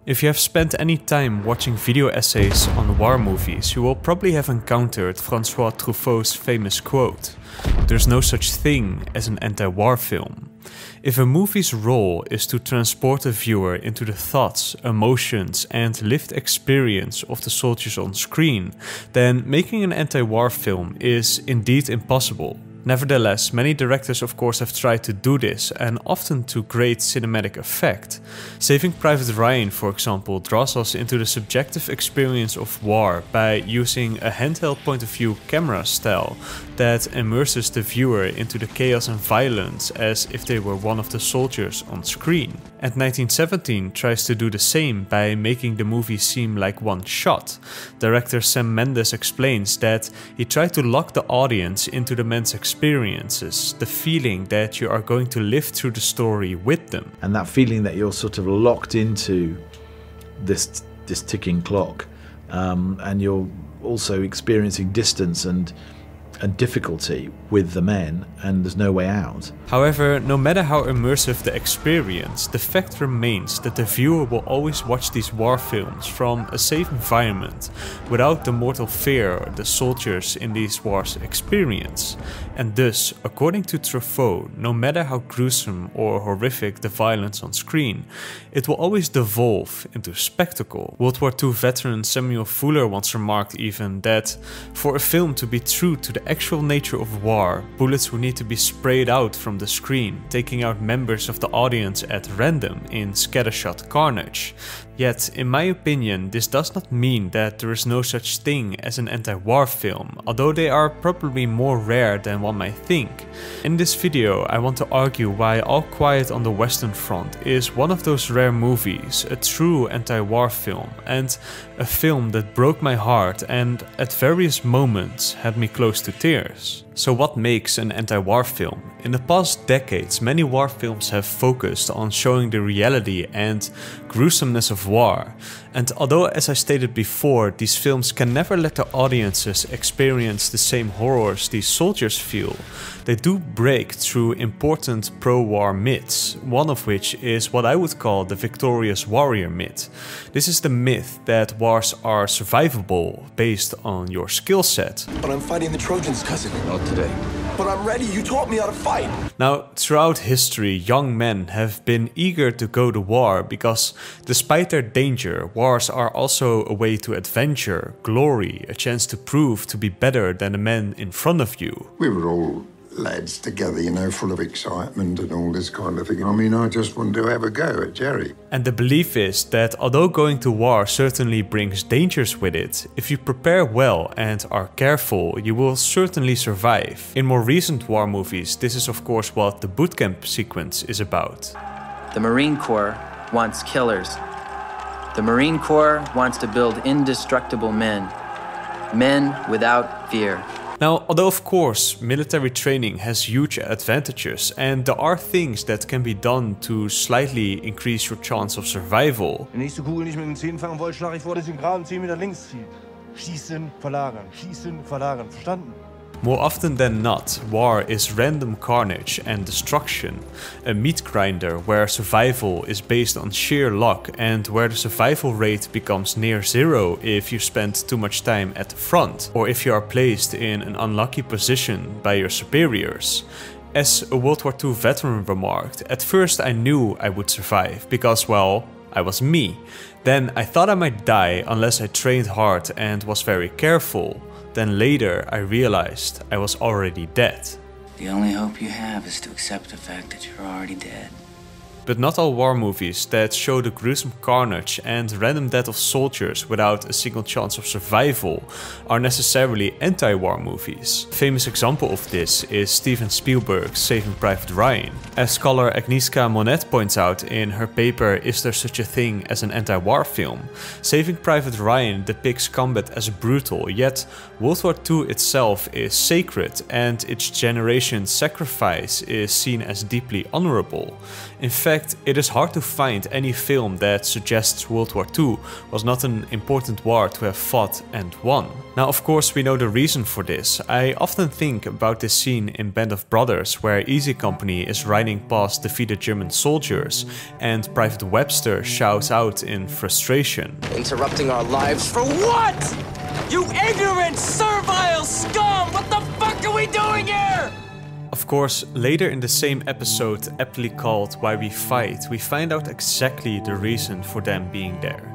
If you have spent any time watching video essays on war movies, you will probably have encountered François Truffaut's famous quote, "There's no such thing as an anti-war film." If a movie's role is to transport a viewer into the thoughts, emotions and lived experience of the soldiers on screen, then making an anti-war film is indeed impossible. Nevertheless, many directors of course have tried to do this, and often to great cinematic effect. Saving Private Ryan, for example, draws us into the subjective experience of war by using a handheld point of view camera style that immerses the viewer into the chaos and violence as if they were one of the soldiers on screen. And 1917 tries to do the same by making the movie seem like one shot. Director Sam Mendes explains that he tried to lock the audience into the men's experiences, the feeling that you are going to live through the story with them. And that feeling that you're sort of locked into this ticking clock, and you're also experiencing distance and difficulty with the men, and there's no way out. However, no matter how immersive the experience, the fact remains that the viewer will always watch these war films from a safe environment, without the mortal fear the soldiers in these wars experience. And thus, according to Truffaut, no matter how gruesome or horrific the violence on screen, it will always devolve into spectacle. World War II veteran Samuel Fuller once remarked even that for a film to be true to the actual nature of war, bullets would need to be sprayed out from the screen, taking out members of the audience at random in scattershot carnage. Yet, in my opinion, this does not mean that there is no such thing as an anti-war film, although they are probably more rare than one might think. In this video, I want to argue why All Quiet on the Western Front is one of those rare movies, a true anti-war film, and a film that broke my heart and at various moments had me close to tears. So what makes an anti-war film? In the past decades, many war films have focused on showing the reality and gruesomeness of war. And although, as I stated before, these films can never let their audiences experience the same horrors these soldiers feel, they do break through important pro-war myths, one of which is what I would call the victorious warrior myth. This is the myth that wars are survivable based on your skill set. But I'm fighting the Trojans, cousin. Not today. But I'm ready, you taught me how to fight. Now, throughout history, young men have been eager to go to war because despite their danger, wars are also a way to adventure, glory, a chance to prove to be better than the men in front of you. We were all lads together, you know, full of excitement and all this kind of thing. I mean, I just wanted to have a go at Jerry. And the belief is that although going to war certainly brings dangers with it, if you prepare well and are careful, you will certainly survive. In more recent war movies, this is of course what the bootcamp sequence is about. The Marine Corps wants killers. The Marine Corps wants to build indestructible men. Men without fear. Now, although of course military training has huge advantages and there are things that can be done to slightly increase your chance of survival. Wenn ich die Kugel nicht mit dem Zehen fangen wollte, schlage ich vor, dass ich den Graben 10 Meter links zieht. Schießen, verlagern, verstanden? More often than not, war is random carnage and destruction, a meat grinder where survival is based on sheer luck and where the survival rate becomes near zero if you spend too much time at the front, or if you are placed in an unlucky position by your superiors. As a World War II veteran remarked, at first I knew I would survive because, well, I was me. Then I thought I might die unless I trained hard and was very careful. Then later I realized I was already dead. The only hope you have is to accept the fact that you're already dead. But not all war movies that show the gruesome carnage and random death of soldiers without a single chance of survival are necessarily anti-war movies. A famous example of this is Steven Spielberg's Saving Private Ryan. As scholar Agnieszka Monnet points out in her paper Is There Such a Thing as an Anti-War Film, Saving Private Ryan depicts combat as brutal, yet World War II itself is sacred and its generation's sacrifice is seen as deeply honorable. In fact, it is hard to find any film that suggests World War II was not an important war to have fought and won. Now, of course, we know the reason for this. I often think about this scene in Band of Brothers where Easy Company is riding past defeated German soldiers and Private Webster shouts out in frustration. Interrupting our lives for what? You ignorant, servile scum! What the fuck are we doing here? Of course, later in the same episode, aptly called Why We Fight, we find out exactly the reason for them being there.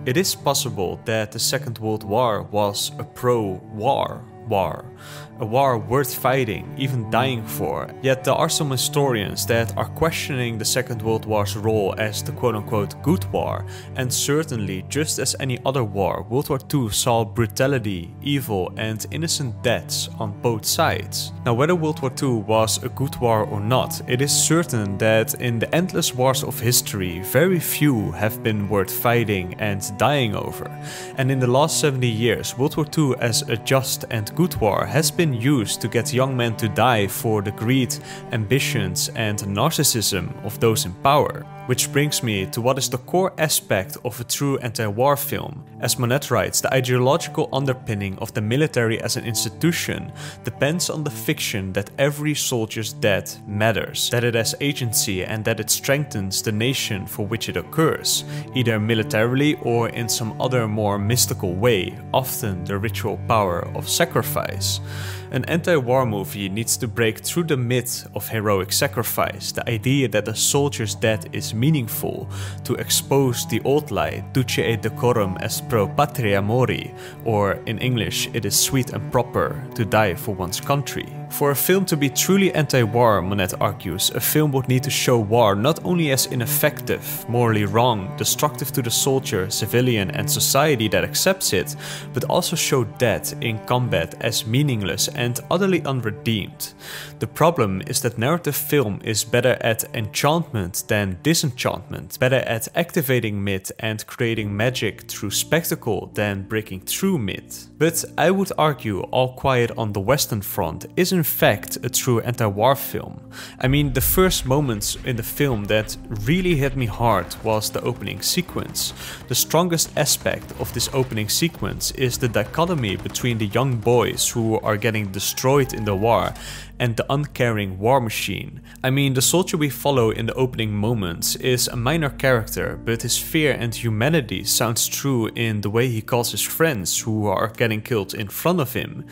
It is possible that the Second World War was a pro-war war. A war worth fighting, even dying for. Yet there are some historians that are questioning the Second World War's role as the quote-unquote good war, and certainly, just as any other war, World War II saw brutality, evil and innocent deaths on both sides. Now, whether World War II was a good war or not, it is certain that in the endless wars of history, very few have been worth fighting and dying over. And in the last 70 years, World War II as a just and good war has been used to get young men to die for the greed, ambitions and narcissism of those in power. Which brings me to what is the core aspect of a true anti-war film. As Monnet writes, the ideological underpinning of the military as an institution depends on the fiction that every soldier's death matters, that it has agency and that it strengthens the nation for which it occurs, either militarily or in some other more mystical way, often the ritual power of sacrifice. An anti-war movie needs to break through the myth of heroic sacrifice, the idea that a soldier's death is meaningful, to expose the old lie, duce et decorum est pro patria mori, or in English, it is sweet and proper to die for one's country. For a film to be truly anti-war, Monnet argues, a film would need to show war not only as ineffective, morally wrong, destructive to the soldier, civilian and society that accepts it, but also show death in combat as meaningless and utterly unredeemed. The problem is that narrative film is better at enchantment than disenchantment, better at activating myth and creating magic through spectacle than breaking through myth. But I would argue All Quiet on the Western Front is in fact a true anti-war film. I mean, the first moments in the film that really hit me hard was the opening sequence. The strongest aspect of this opening sequence is the dichotomy between the young boys who are getting destroyed in the war and the uncaring war machine. I mean, the soldier we follow in the opening moments is a minor character, but his fear and humanity sounds true in the way he calls his friends who are getting killed in front of him.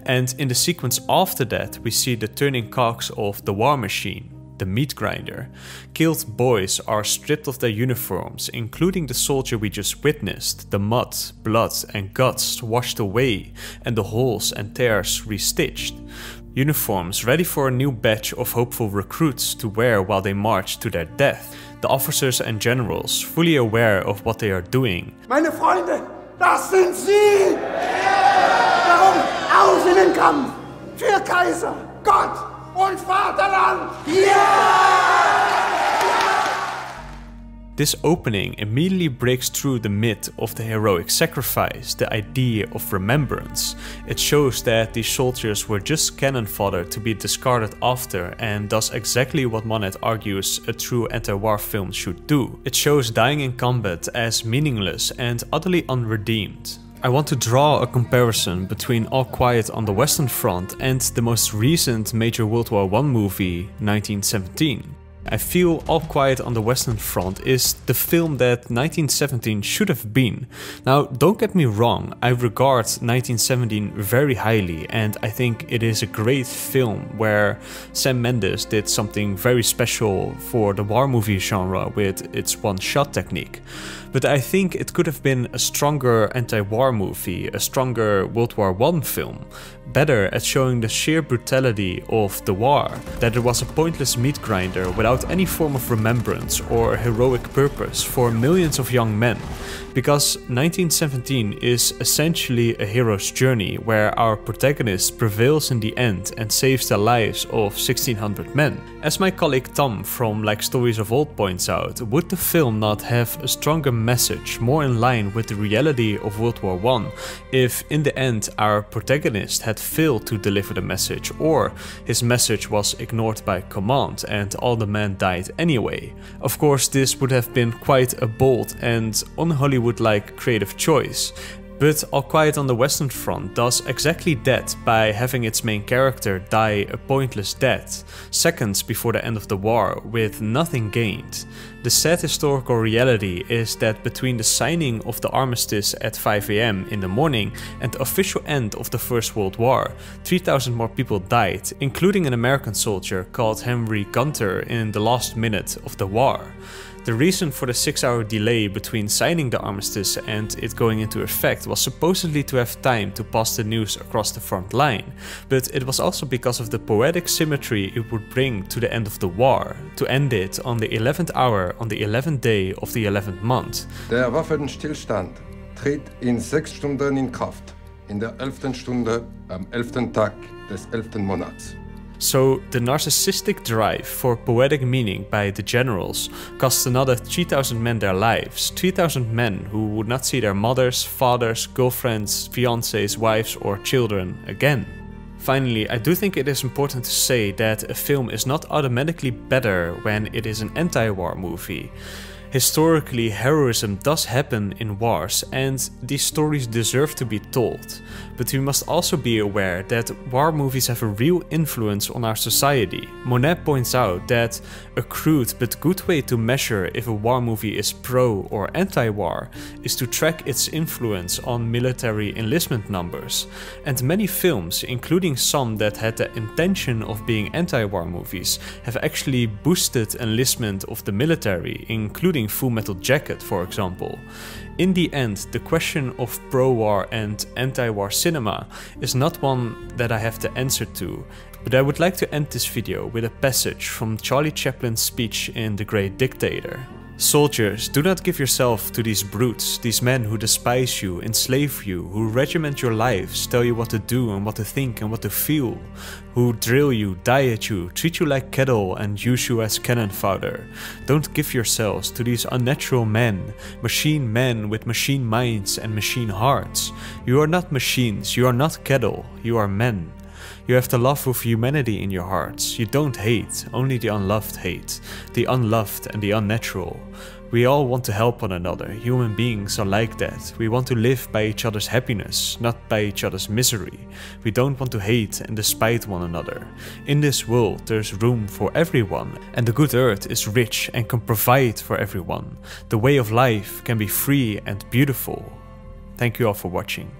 And in the sequence after that, we see the turning cogs of the war machine, the meat grinder. Killed boys are stripped of their uniforms, including the soldier we just witnessed, the mud, blood and guts washed away, and the holes and tears restitched. Uniforms ready for a new batch of hopeful recruits to wear while they march to their death. The officers and generals fully aware of what they are doing. Meine Freunde, das sind Sie! Darum aus in den Kampf! Für Kaiser, Gott und Vaterland! This opening immediately breaks through the myth of the heroic sacrifice, the idea of remembrance. It shows that these soldiers were just cannon fodder to be discarded after, and does exactly what Monnet argues a true anti-war film should do. It shows dying in combat as meaningless and utterly unredeemed. I want to draw a comparison between All Quiet on the Western Front and the most recent major World War I movie, 1917. I feel All Quiet on the Western Front is the film that 1917 should have been. Now, don't get me wrong, I regard 1917 very highly, and I think it is a great film where Sam Mendes did something very special for the war movie genre with its one-shot technique. But I think it could have been a stronger anti-war movie, a stronger World War I film, better at showing the sheer brutality of the war, that it was a pointless meat grinder without any form of remembrance or heroic purpose for millions of young men. because 1917 is essentially a hero's journey where our protagonist prevails in the end and saves the lives of 1600 men. As my colleague Tom from Like Stories of Old points out, would the film not have a stronger message, more in line with the reality of World War I, if in the end our protagonist had failed to deliver the message, or his message was ignored by command and all the men died anyway? Of course, this would have been quite a bold and un-Hollywood-like creative choice. But All Quiet on the Western Front does exactly that by having its main character die a pointless death, seconds before the end of the war, with nothing gained. The sad historical reality is that between the signing of the armistice at 5 AM in the morning and the official end of the First World War, 3,000 more people died, including an American soldier called Henry Gunter in the last minute of the war. The reason for the 6-hour delay between signing the armistice and it going into effect was supposedly to have time to pass the news across the front line, but it was also because of the poetic symmetry it would bring to the end of the war, to end it on the 11th hour on the 11th day of the 11th month. Der Waffenstillstand tritt in 6 Stunden in Kraft, in der 11. Stunde am 11. Tag des 11. Monats. So the narcissistic drive for poetic meaning by the generals cost another 3,000 men their lives, 3,000 men who would not see their mothers, fathers, girlfriends, fiancés, wives or children again. Finally, I do think it is important to say that a film is not automatically better when it is an anti-war movie. Historically, heroism does happen in wars and these stories deserve to be told, but we must also be aware that war movies have a real influence on our society. Monnet points out that a crude but good way to measure if a war movie is pro or anti-war is to track its influence on military enlistment numbers, and many films, including some that had the intention of being anti-war movies, have actually boosted enlistment of the military, including Full Metal Jacket, for example. In the end, the question of pro-war and anti-war cinema is not one that I have the answer to, but I would like to end this video with a passage from Charlie Chaplin's speech in The Great Dictator. Soldiers, do not give yourself to these brutes, these men who despise you, enslave you, who regiment your lives, tell you what to do and what to think and what to feel, who drill you, diet you, treat you like cattle and use you as cannon fodder. Don't give yourselves to these unnatural men with machine minds and machine hearts. You are not machines, you are not cattle, you are men. You have the love of humanity in your hearts. You don't hate, only the unloved hate. The unloved and the unnatural. We all want to help one another. Human beings are like that. We want to live by each other's happiness, not by each other's misery. We don't want to hate and despise one another. In this world there's room for everyone, and the good earth is rich and can provide for everyone. The way of life can be free and beautiful. Thank you all for watching.